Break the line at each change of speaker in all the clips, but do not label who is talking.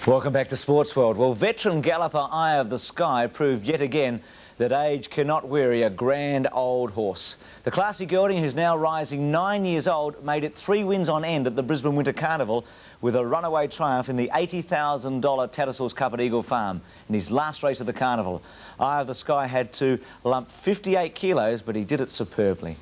Welcome back to Sports World. Well, veteran galloper Eye of the Sky proved yet again that age cannot weary a grand old horse. The classy gelding, who's now rising 9 years old, made it 3 wins on end at the Brisbane Winter Carnival with a runaway triumph in the $80,000 Tattersalls Cup at Eagle Farm in his last race of the carnival. Eye of the Sky had to lump 58 kilos, but he did it superbly.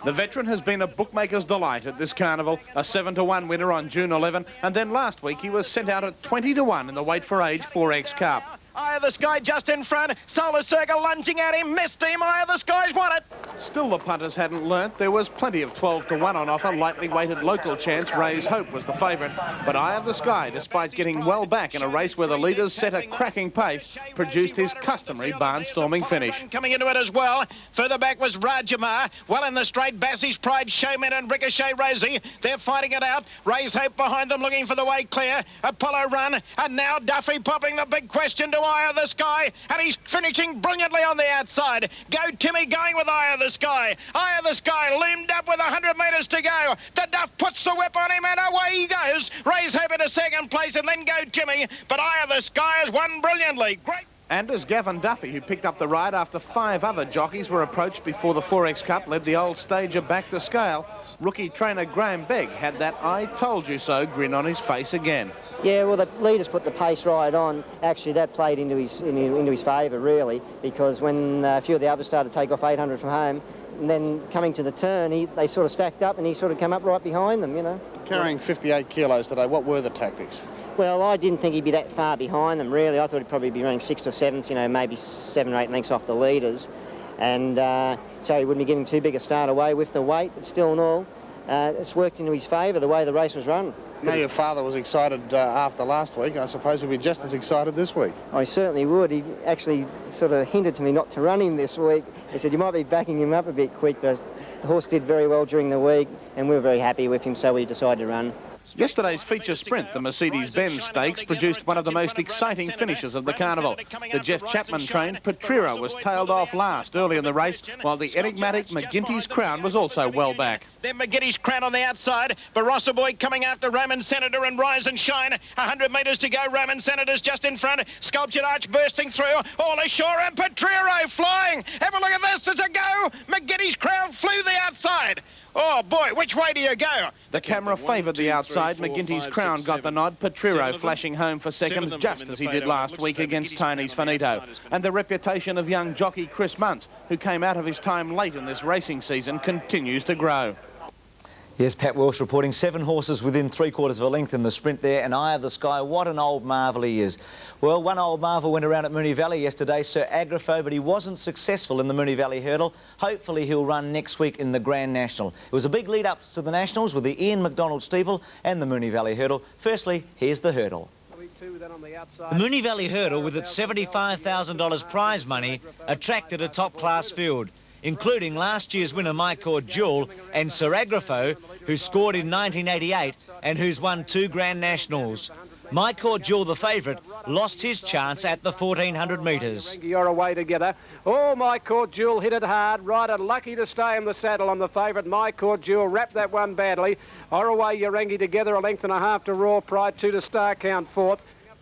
The veteran has been a bookmaker's delight at this carnival, a 7-to-1 winner on June 11, and then last week he was sent out at 20-to-1 in the Weight for Age 4X Cup.
Eye of the Sky just in front, Solar Circle lunging at him, missed him, Eye of the Sky's won it.
Still the punters hadn't learnt. There was plenty of 12-to-1 on offer. Lightly weighted local chance, Ray's Hope was the favourite. But Eye of the Sky, despite getting well back in a race where the leaders set a cracking pace, produced his customary barnstorming finish.
Coming into it as well. Further back was Rajamar. Well in the straight, Bassie's Pride, Showman and Ricochet Rosie. They're fighting it out. Ray's Hope behind them looking for the way clear. Apollo Run. And now Duffy popping the big question to Eye of the Sky. And he's finishing brilliantly on the outside. Go Timmy going with Eye of the Sky. Eye of the Sky loomed up with 100 metres to go. The Duff puts the whip on him and away he goes. Ray's Hope into second place and then Go Timmy. But Eye of the Sky has won brilliantly. Great.
And as Gavin Duffy, who picked up the ride after 5 other jockeys were approached before the 4X Cup, led the old stager back to scale, rookie trainer Graham Begg had that I told you so grin on his face again.
Yeah, well, the leaders put the pace right on. Actually, that played into his favour, really, because when a few of the others started to take off 800 from home, and then coming to the turn, they sort of stacked up and he sort of came up right behind them, you know.
Carrying 58 kilos today, what were the tactics?
Well, I didn't think he'd be that far behind them, really. I thought he'd probably be running 6th or 7th, you know, maybe 7 or 8 lengths off the leaders. And so he wouldn't be giving too big a start away with the weight, but still in all, it's worked into his favour, the way the race was run.
Now your father was excited after last week. I suppose he'll be just as excited this week.
I certainly would. He actually sort of hinted to me not to run him this week. He said you might be backing him up a bit quick, but the horse did very well during the week and we were very happy with him, so we decided to run.
Yesterday's feature sprint, the Mercedes-Benz Stakes, produced one of the most exciting finishes of the carnival. The Jeff Chapman-trained Petrira was tailed off last early in the race, while the enigmatic McGinty's Crown was also well back.
Then McGinty's Crown on the outside. Barossa Boy coming after Roman Senator and Rise and Shine. 100 metres to go. Roman Senator's just in front. Sculptured Arch bursting through. All ashore and Petriro flying. Have a look at this. It's a go. McGinty's Crown flew the outside. Oh, boy, which way do you go?
The camera favoured the outside. McGinty's Crown got the nod. Petriro flashing home for second, just as he did last week against Tony's Finito. And the reputation of young jockey Chris Muntz, who came out of his time late in this racing season, continues to grow.
Yes, Pat Welsh reporting 7 horses within 3/4 of a length in the sprint there, and Eye of the Sky, what an old marvel he is. Well, one old marvel went around at Moonee Valley yesterday, Sir Agrafo, but he wasn't successful in the Moonee Valley hurdle. Hopefully he'll run next week in the Grand National. It was a big lead up to the Nationals with the Ian McDonald steeple and the Moonee Valley hurdle. Firstly, here's the hurdle.
The Moonee Valley hurdle, with its $75,000 prize money, attracted a top-class field, including last year's winner My Court Jewel and Sir Agrafo, who scored in 1988 and who's won 2 Grand Nationals. My Court Jewel, the favourite, lost his chance at the 1,400 metres.
You're away together. Oh, My Court Jewel hit it hard. Rider lucky to stay in the saddle on the favourite. My Court Jewel wrapped that one badly. Oraway Yarangi together, 1.5 lengths to Raw Pride, 2 to Star Count 4th.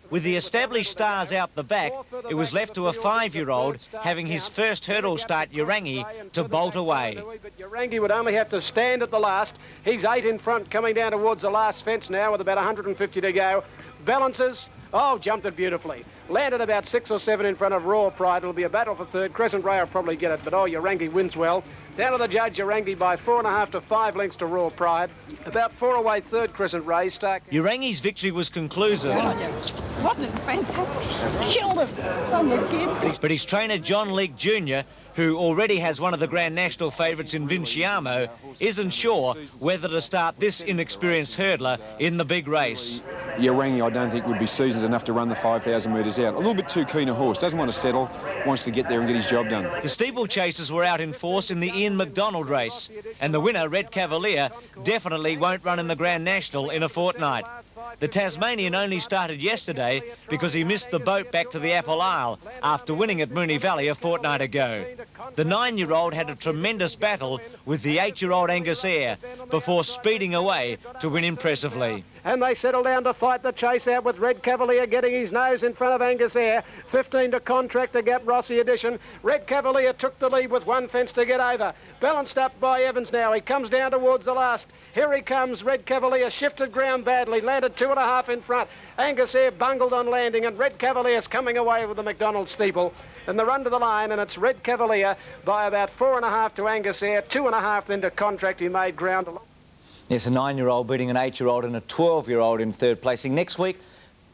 With the established stars out the back, it was left to a 5-year-old having his first hurdle start, Yarangi, to bolt away.
But Yarangi would only have to stand at the last. He's 8 in front, coming down towards the last fence now with about 150 to go. Balances, oh, jumped it beautifully. Landed about 6 or 7 in front of Raw Pride. It'll be a battle for third. Crescent Ray will probably get it, but oh, Yarangi wins well. Down to the judge, Yarangi by 4.5 to 5 lengths to Raw Pride. About 4 away third, Crescent Ray.
Yarangi's victory was conclusive.
Wasn't it fantastic? Killed him from the kid.
But his trainer, John Leake Jr., who already has one of the Grand National favourites in Vinciamo, isn't sure whether to start this inexperienced hurdler in the big race.
Yarangi, I don't think, would be seasoned enough to run the 5,000 metres out. A little bit too keen a horse. Doesn't want to settle, wants to get there and get his job done.
The steeplechasers were out in force in the Ian McDonald race, and the winner, Red Cavalier, definitely won't run in the Grand National in a fortnight. The Tasmanian only started yesterday because he missed the boat back to the Apple Isle after winning at Moonee Valley a fortnight ago. The 9-year-old had a tremendous battle with the 8-year-old Angus Eyre before speeding away to win impressively.
and they settle down to fight the chase out with Red Cavalier getting his nose in front of Angus Eyre. 15 to Contract to Gap Rossi Edition. Red Cavalier took the lead with one fence to get over. Balanced up by Evans now. He comes down towards the last. Here he comes. Red Cavalier shifted ground badly, landed 2.5 in front. Angus Eyre bungled on landing, and Red Cavalier's coming away with the McDonald's steeple. And the run to the line, and it's Red Cavalier by about 4.5 to Angus Eyre, 2.5 then to Contract, who made ground.
Yes, a 9-year-old beating an 8-year-old and a 12-year-old in third placing. Next week,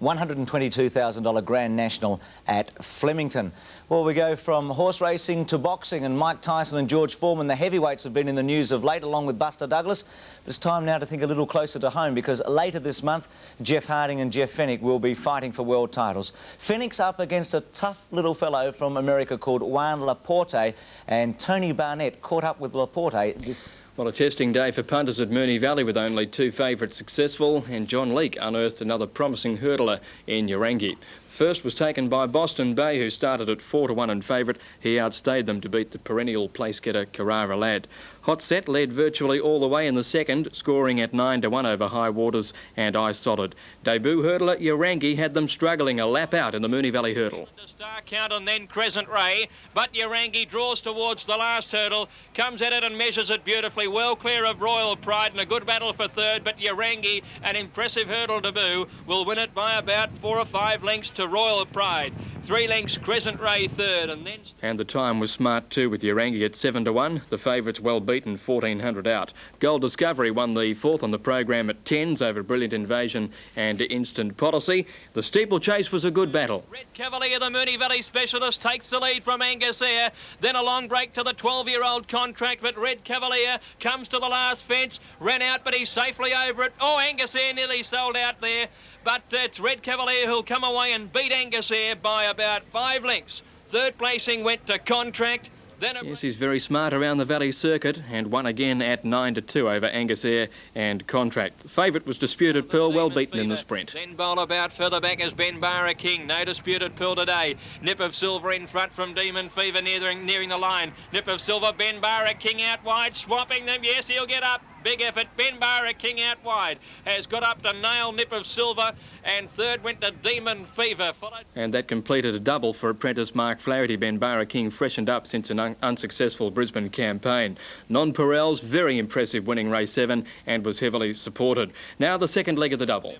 $122,000 Grand National at Flemington. Well, we go from horse racing to boxing, and Mike Tyson and George Foreman, the heavyweights, have been in the news of late, along with Buster Douglas. But it's time now to think a little closer to home, because later this month, Jeff Harding and Jeff Fennick will be fighting for world titles. Fennick's up against a tough little fellow from America called Juan Laporte, and Tony Barnett caught up with Laporte.
Well, a testing day for punters at Moonee Valley with only 2 favourites successful, and John Leake unearthed another promising hurdler in Urangi. First was taken by Boston Bay, who started at 4-1 and favourite. He outstayed them to beat the perennial place-getter Carrara Lad. Hot Set led virtually all the way in the second, scoring at 9-1 over High Waters and Ice Solid. Debut hurdler Urangi had them struggling a lap out in the Moonee Valley hurdle.
Star Count and then Crescent Ray, but Urangi draws towards the last hurdle, comes at it and measures it beautifully, well clear of Royal Pride, and a good battle for third, but Urangi, an impressive hurdle debut, will win it by about 4 or 5 lengths to Royal Pride. 3 lengths Crescent Ray third, and then...
And the time was smart too, with Urangi at 7-1. The favourites well beaten, 1400 out. Gold Discovery won the 4th on the program at 10s over Brilliant Invasion and Instant Policy. The steeplechase was a good battle.
Red Cavalier, the Moonee Valley specialist, takes the lead from Angus Eyre. Then a long break to the 12-year-old Contract, but Red Cavalier comes to the last fence, ran out, but he's safely over it. Oh, Angus Eyre nearly sold out there, but it's Red Cavalier who'll come away and beat Angus Eyre by about 5 lengths. Third placing went to Contract.
Yes, he's very smart around the Valley circuit and won again at 9-2 over Angus Eyre and Contract. The favourite was Disputed Pearl, well beaten in the sprint.
Then bowl about further back as Ben Barra King. No Disputed Pearl today. Nip of Silver in front from Demon Fever nearing the line. Nip of Silver, Ben Barra King out wide, swapping them. Yes, he'll get up. Big effort. Ben Barra King out wide has got up to nail Nip of Silver, and third went to Demon Fever.
And that completed a double for apprentice Mark Flaherty. Ben Barra King freshened up since an unsuccessful Brisbane campaign. Non-Perel's very impressive winning race 7 and was heavily supported. Now the second leg of the double.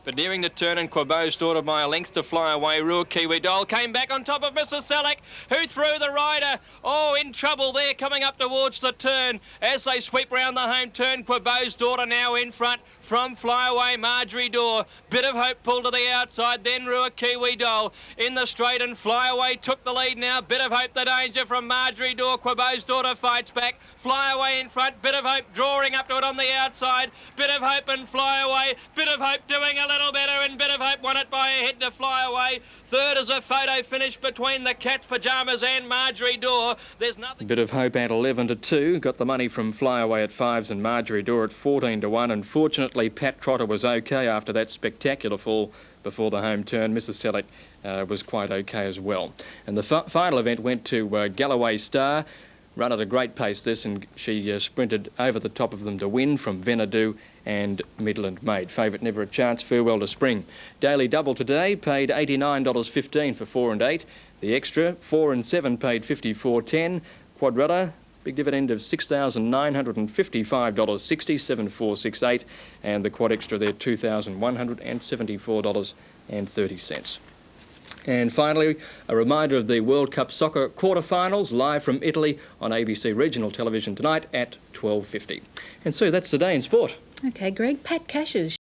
But nearing the turn, and Quebeau's daughter by a length to fly away. Rua Kiwi Doll came back on top of Mrs. Selleck, who threw the rider. Oh, in trouble there, coming up towards the turn. As they sweep round the home turn, Quebeau's daughter now in front from Flyaway Marjorie Dore. Bit of Hope pulled to the outside, then Rua Kiwi Doll in the straight, and Flyaway took the lead now. Bit of Hope the danger from Marjorie Dore. Quebeau's daughter fights back. Flyaway in front, Bit of Hope drawing up to it on the outside. Bit of Hope and Flyaway. Bit of Hope doing a little better, and Bit of Hope won it by a head to Flyaway. Third is a photo finish between the Cat's Pyjamas and Marjorie Dore. There's nothing...
Bit of Hope at 11-2. Got the money from Flyaway at 5s and Marjorie Dore at 14-1. Unfortunately, Pat Trotter was okay after that spectacular fall before the home turn. Mrs. Selleck was quite okay as well. And the final event went to Galloway Star. Run at a great pace this, and she sprinted over the top of them to win from Venadoo and Midland Maid. Favourite Never a Chance, farewell to spring. Daily double today paid $89.15 for 4 and 8. The extra 4 and 7 paid $54.10. Quadrilla, big dividend of $6,955.60, 7468, and the quad extra there $2,174.30. And finally, a reminder of the World Cup Soccer quarterfinals live from Italy on ABC Regional Television tonight at 12:50. And so that's the day in sport.
Okay, Greg. Pat Cash's